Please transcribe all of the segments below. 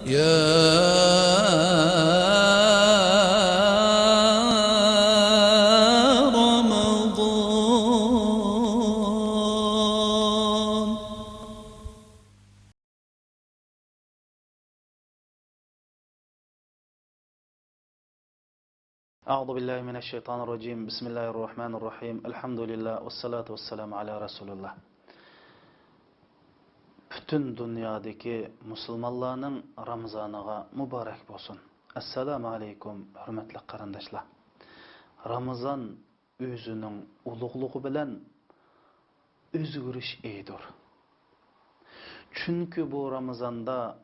يا رمضان. أعوذ بالله من الشيطان الرجيم. بسم الله الرحمن الرحيم. الحمد لله والصلاة والسلام على رسول الله. Bütün dünyadaki Müslümanların Ramazanıga mübarek olsun. Assalamu alaikum hürmetli qarindaşlar. Ramazan özünün ulug'luğu bilen özgürüş eydir. Çünkü bu Ramazanda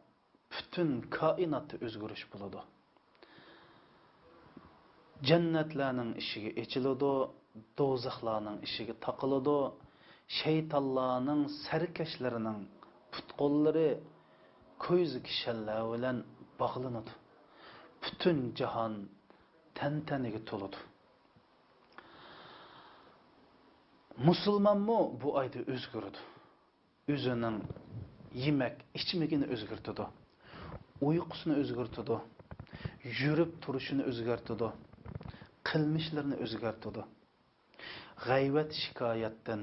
bütün kainatı özgürüş buludu. Cennetlerinin işigi içilidu, dozaklarının işigi takılıdu, şeytanlarının serkeşlerinin putkolları koyzu kişiler bilen bağlanıdı. Bütün cihan tentenigi toludu. Müslüman mı bu ayda özgürdü? Özünün yemek, içmegini özgürtüdü. Uykusunu özgürtüdü. Yürüp turuşunu özgürtüdü. Qilmishlarini o'zgartirdi. G'aybat shikoyatdan,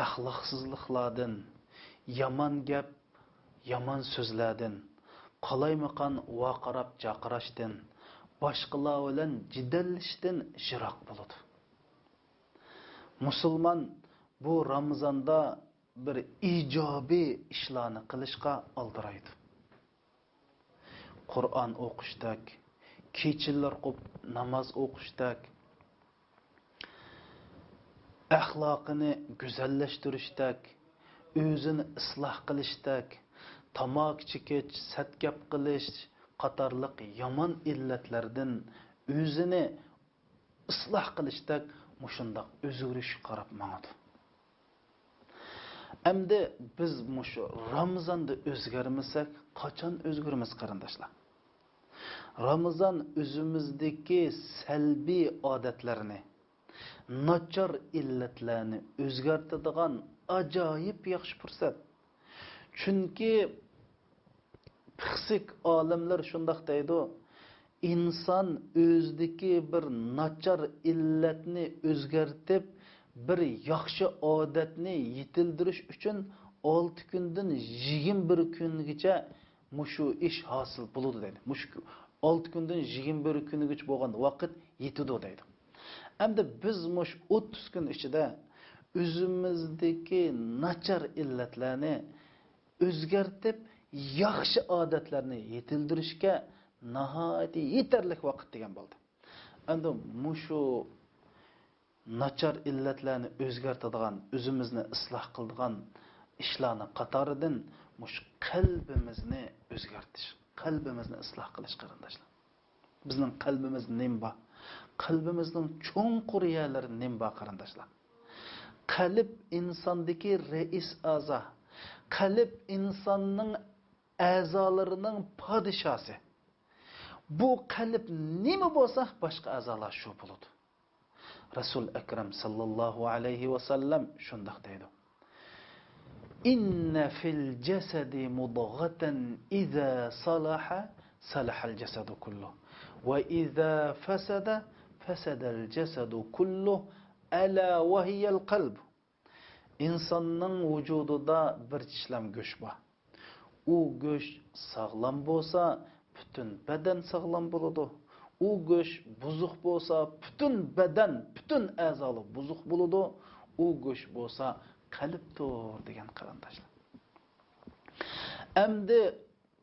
axloqsizliklardan, yomon gap, yomon so'zlardan, qalaymaqan vaqirab chaqirashdan, boshqalar bilan jidallashdan yiroq bo'ladi. Musulmon bu Ramazonda bir ijobiy ishlarni qilishga oldiraydi. Qur'on o'qishdak, kechilar qo'p namoz o'qishdak, axloqini go'zallashtirishdak, o'zini isloh qilishdak, tamoq chekish, satgap qilish qatorliq yomon illatlardan o'zini isloh qilishdak mushundoq o'zgarish qarab mangadi. Endi biz mushu Ramazonda o'zgarmasak, qachon o'zgaramiz qarindoshlar? Ramazan özümüzdeki selbi adetlerini, nachar illetlerini özgartadigan acayip yaxshi fursat. Çünkü psixik alimler şundaq deydi, insan özdeki bir nachar illetni özgartib, bir yaxshi adetni yetildirish uchun 6 kundan 21 kungacha mushu ish hosil bo'ladi deydi. 6 kundan 21 kunigacha bo'lgan vaqt yetidi deydi. Endi biz mush 30 kun ichida o'zimizdagi nachar illatlarni o'zgartib, yaxshi odatlarni yetildirishga nihoyat yetarli vaqt degan bo'ldi. Endi mushu nachar illatlarni o'zgartadigan, o'zimizni isloh qiladigan ishlarni qatoridan mush qalbimizni o'zgartish, qalbimizni isloh qilish qarindoshlar. Bizning qalbimiz nimba? Qalbimizning cho'nqur yerlari nimba qarindoshlar? Qalb insondagi reis a'zo. Qalb insonning a'zolarining podshosi. Bu qalb nima bo'lsa, boshqa a'zolar shu bo'ladi. Rasul akram sallallohu alayhi va sallam shunday deydi: İnne fil cesedi mudghatan iza salaha salahal cesedu kulluh ve iza fesede fesedel cesedu kulluh ala ve hiyel kalb. İnsanın vücudunda bir çeşlem göç var. O göç sağlam bolsa bütün beden sağlam buludu. O göç buzuk bolsa bütün beden, bütün azalı buzuk buludu. O göç bolsa qalbdir degan qarindoshlar. Endi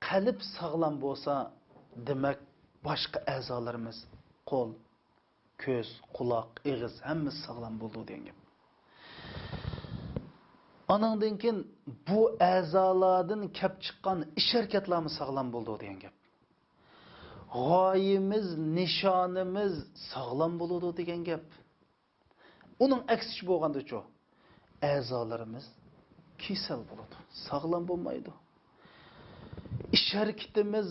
qalb sog'lom bo'lsa, demak boshqa a'zolarimiz, qo'l, ko'z, quloq, og'iz hammasi sog'lom bo'ldi degan gap. Anandan keyin bu a'zolardan kelib chiqqan ish-harakatlarimiz sog'lom bo'ldi degan gap. G'oyimiz, nishonimiz sog'lom bo'ldi degan gap. Uning aksi bo'lganda-chu, a'zolarimiz kasal bo'ladi, sog'lom bo'lmaydi. Ish harakatimiz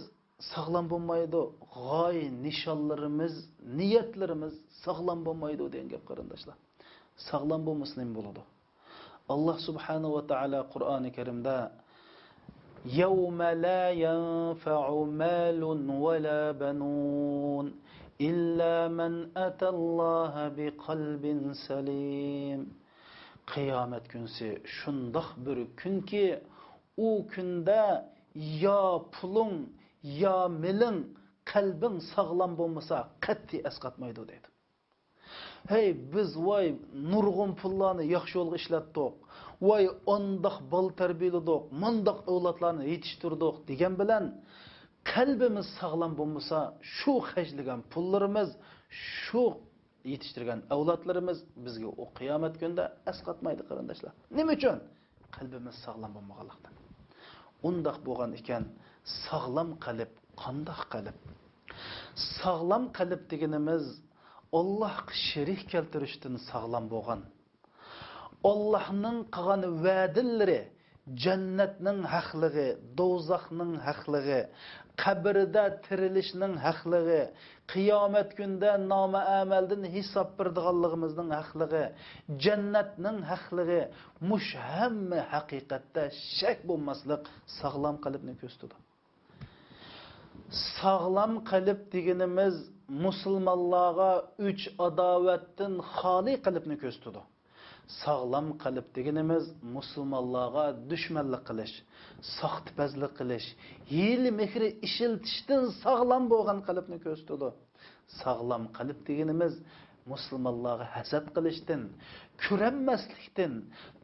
sog'lom bo'lmaydi, g'oya, nishonlarimiz, niyatlarimiz sog'lom bo'lmaydi degan gap qarindoshlar. Sog'lom bo'lmasa nima bo'ladi? Allah subhanahu va taolo Qur'oni Karimda يَوْمَ لَا يَنْفَعُ مَالٌ وَلَا بَنُونَ إِلَّا مَنْ أَتَى اللّٰهَ بِقَلْبٍ سَلِيمٍ. Kıyamet günsi şundaq bir gün ki o günde ya pulun ya milin kalbin sağlam bulmasa qatti esqatmaydı dedi. Hey biz vay nurgun pullarını yaxşı yolga işlatdik. Vay ondaq bal terbiyeledik, mandaq evlatlarını yetiştirdik degen bilen kalbimiz sağlam bulmasa şu xejligen pullarımız, şu yetiştirgen evlatlarımız bizge o kıyamet günde esqatmaydı qarindaşlar. Nima uchun? Qalbimiz sağlam bo'lmaganlikdan. Undaq bo'lgan ekan, sağlam qalb qandaq qalb? Sağlam qalb deganimiz Allah'a şerik keltirishdan sağlam bo'lgan. Allah'ның qilgan va'dalari, jannatning haqligi, do'zaxning haqligi, qabrda tirilishning haqligi, qiyomat kunda noma amaldan hisob berdiganligimizning haqligi, jannatning haqligi, mush hamma haqiqatda shak bo'lmaslik sog'lom qalbni ko'rsatadi. Sog'lom qalb deganimiz musulmonlarga 3 adovatdan xoli qalbni ko'rsatadi. Sağlam qalb deganimiz musulmonlarga dushmanlik qilish, soxtipazlik qilish, hiyli mehri ishiltishdan sağlam bo'lgan qalbni ko'rsatadi. Sağlam qalb deganimiz musulmonlarga hasad qilishdan, ko'ranmaslikdan,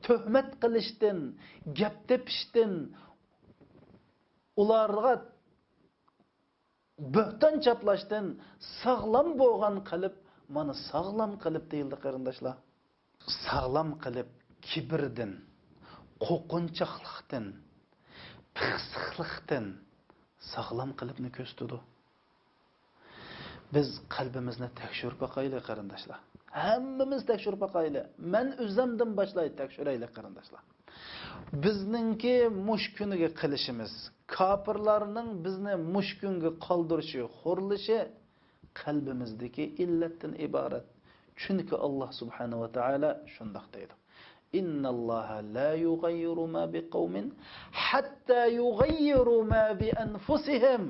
tuhmat qilishdan, gap tepishdan, ularga bo'hton chaplashdan sağlam bo'lgan qalb mana sağlam qalb deyildi qarindoshlar. Sağlam qalb kibirden, qo'qinchoqlikdan, pixsiqlikdan sağlam qalbni ko'rsatadi. Biz qalbimizni tekshirib boqaylik qarindoshlar. Hammamiz tekshirib boqaylik. Men o'zimdan boshlaydi tekshiraylik qarindoshlar. Bizningki mush kuniga qilishimiz, kofirlarning bizni mush kunga qoldirishi, xo'rlishi qalbimizdagi illatdan iborat. Çünkü Allah subhanahu wa ta'ala şundaq deydi. İnnallâhe la yugayyiru ma bi qawmin hatta yugayyiru ma bi anfusihim.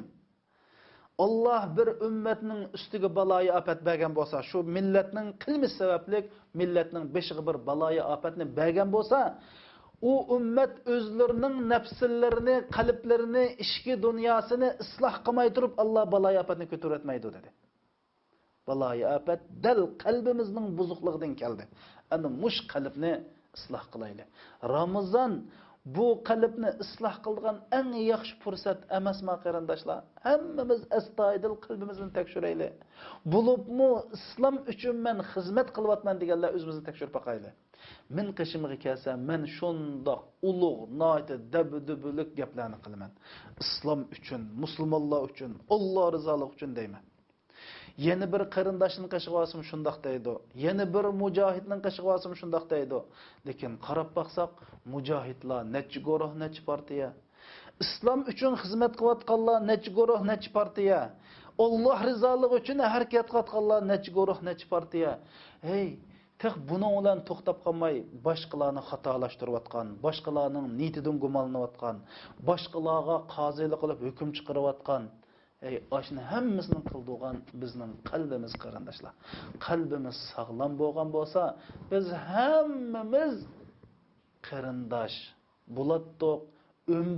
Allah bir ümmetinin üstüge balayı afet bergen bolsa, şu milletinin qilmish sebeplik milletinin beşiği bir balayı afetini bergen bolsa, o ümmet özlerinin nefsillerini, kalplerini, işki dünyasını ıslah qilmay turib Allah balayı afetini kötüretmeydi dedi. Balayı afet del kalbimizning buzuqligidan keldi. Ana mush qalbni isloh qilaylik. Ramazon bu qalbni isloh qilgan eng yaxshi fursat emasmi qarindoshlar? Hammamiz astoydil qalbimizni tekshiraylik. Bo'libmi islom uchun men xizmat qilyapman deganlar o'zimizni tekshirib boqaylik. Men qishimga kelsa, men shundoq ulug', noyta dabdubulik gaplarni qilaman. Islom uchun, musulmonlar uchun, Alloh rizoligi uchun deyman. Yeni bir qarindoshning qashig'osim shundoq deydi. Yeni bir mujohidning qashig'osim shundoq deydi. Lekin qarab baqsaq, mujohidlar necha guruh, necha partiya. Islom uchun xizmat qilayotganlar necha guruh, necha partiya. Alloh rizoligi uchun harakat qilayotganlar necha guruh, necha partiya. Hey, tek buning bilan to'xtab qolmay, boshqalarni xatolashtirayotgan, boshqalarning niyatidan gumonlanayotgan, boshqalarga qozilik qilib hukm chiqarayotgan aşını hemmisinin kıldığın bizning qalbimiz qarindoshlar. Qalbimiz sağlam bo'lgan bo'lsa, biz hammamiz qarindosh bo'latdik,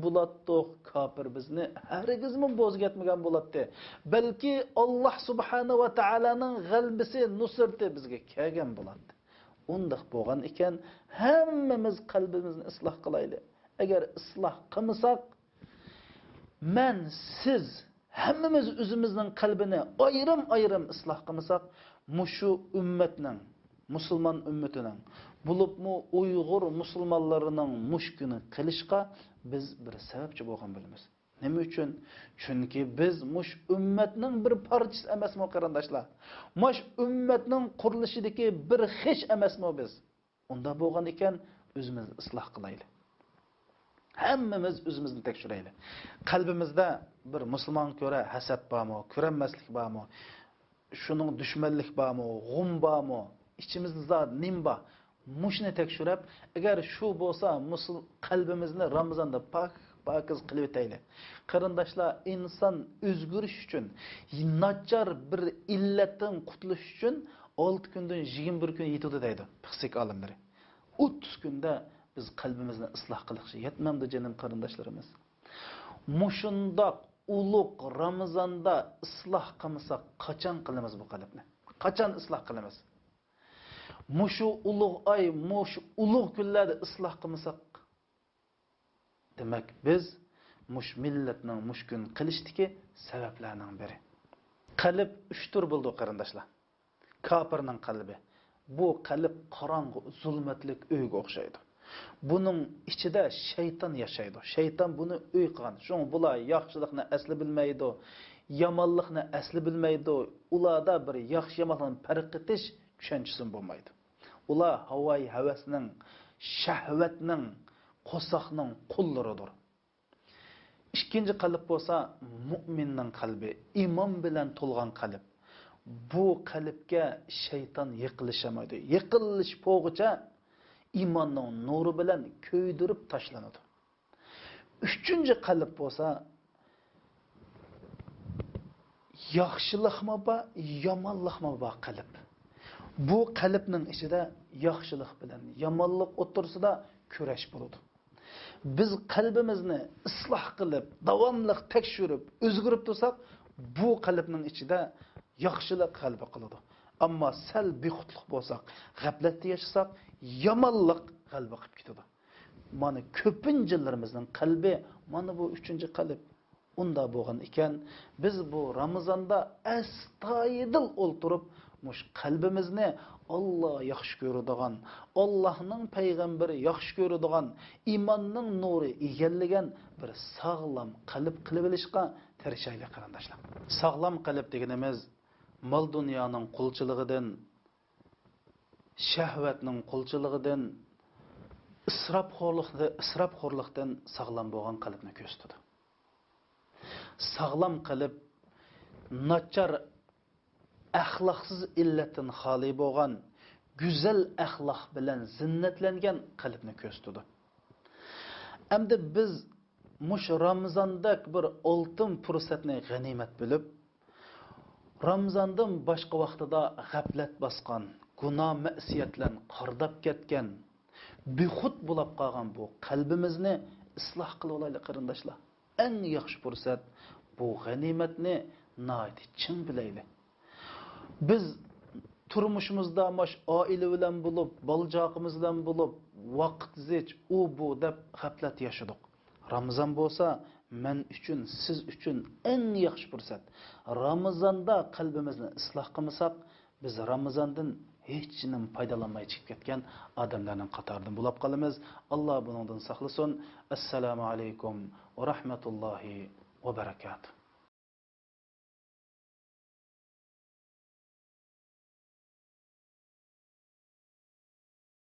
bo'latdik, kafir bizni hargizmi bo'zgatmagan bo'ladi. Balki Alloh subhanahu va taolaning g'albisi, nusrati bizga kelgan bo'ladi. Undaq bo'lgan ekan, hammamiz qalbimizni isloh qilaylik. Agar isloh qilmasak, men siz hammamiz o'zimizning qalbini ayrim isloh qilmasak, mushu ummatning, musulmon ummatining, bo'libmi Uyg'ur musulmonlarining mushkuni qilishga biz bir sababchi bo'lgan bo'lamiz. Nima uchun? Chunki biz mush ummatning bir parchasi emasmi qarindoshlar? Mush ummatning qurilishidagi bir xish emasmi biz? Unda bo'lgan ekan, o'zimizni isloh qilaylik. Hammamiz o'zimizni tekshiraylik. Qalbimizda bir musulmon ko'ra hasad bormi, ko'ranmaslik bormi, shuning dushmanlik bormi, g'um bormi, ichimizda nim bor. Mushni tekshirib, agar shu bo'lsa, qalbimizni Ramazonda pok pokiz qilib o'tayli. Qarindoshlar, inson o'zgarish uchun, nachar bir illatdan qutulish uchun 6 kundan 21 kun yetadi deydi psixik olimlari. 30 kunda biz qalbimizni isloh qilishga yetmamdi jinim qarindoshlarimiz. Mushundoq ulug' Ramazonda isloh qilmasak qachon qilamiz bu qalbni? Qachon isloh qilamiz? Mushu ulug' oy, mushu ulug' kunlarda isloh qilmasak, demak biz mush millatning mushkun qilishdiki sabablarning biri. Qalb 3 tur bo'ldi qarindoshlar. Kafirning qalbi. Bu qalb qorong'u, zulmatlik uyga o'xshaydi. Buning ichida shayton yashaydi. Shayton buni uy qilgan. Shuning bular yaxshilikni asli bilmaydi, yomonlikni asli bilmaydi. Ularda bir yaxshi yomonlikni farq etish tushunchisi bo'lmaydi. Ular havoy havasning, shahvatning, qo'saqning qullaridir. Ikkinchi qalb bo'lsa mu'minning qalbi, iymon bilan to'lgan qalb. Bu qalbga shayton yiqilishamaydi. Yiqilish po'g'icha iymonning nuri bilan ko'ydirib tashlanadi. Uchinchi qalb bo'lsa yaxshilikmi bor, yomonlikmi bor qalb. Bu qalbning ichida yaxshilik bilan yomonlik o'tirsida kurash bo'ladi. Biz qalbimizni isloh qilib, davomli tekshirib, o'zgarib tursak, bu qalbning ichida yaxshilik qalbi qiladi. Ammo sal bexutlik bo'lsak, g'aflatda yashasak, yomonlik qalbi qilib ketadi. Mana ko'pinchilarimizning qalbi mana bu 3-qalb. Unda bo'lgan ekan, biz bu Ramazonda astoydil o'ltirib, mush qalbimizni Alloh yaxshi ko'radigan, Allohning payg'ambari yaxshi ko'radigan, iymonning nuri egallagan bir sog'lom qalb qilib olishga tirishaylik qarindoshlar. Sog'lom qalb deganimiz mol dunyoning qulchiligidan, shahvatning qulchiligidan, isrofxo'rlikdan sog'lom bo'lgan qalbni ko'rsatadi. Sog'lom qalb nachar axloqsiz illatdan xoli bo'lgan, go'zal axloq bilan zinnatlangan qalbni ko'rsatadi. Endi biz mush Ramazondak bir oltin fursatni g'animat bilib, Ramazondan boshqa vaqtida g'aflat bosgan, gunoh ma'siyatlar qardab ketgan, bexud bo'lib qolgan bu qalbimizni isloh qilib olaylik qarindoshlar. Eng yaxshi fursat bu g'animatni noiti chin bilaylik. Biz turmushimizda mash oila bilan bo'lib, boljoqimiz bilan bo'lib, vaqt zich u bu deb g'aflat yashadik. Ramazon bo'lsa, men uchun, siz uchun eng yaxshi fursat. Ramazonda qalbimizni isloh qilmasak, biz Ramazondan hech nim foydalanmay chiqib ketgan odamlarning qatoridan bo'lib qolamiz. Alloh bundan saqlasin. Assalomu alaykum va rahmatullohi va barakatuh.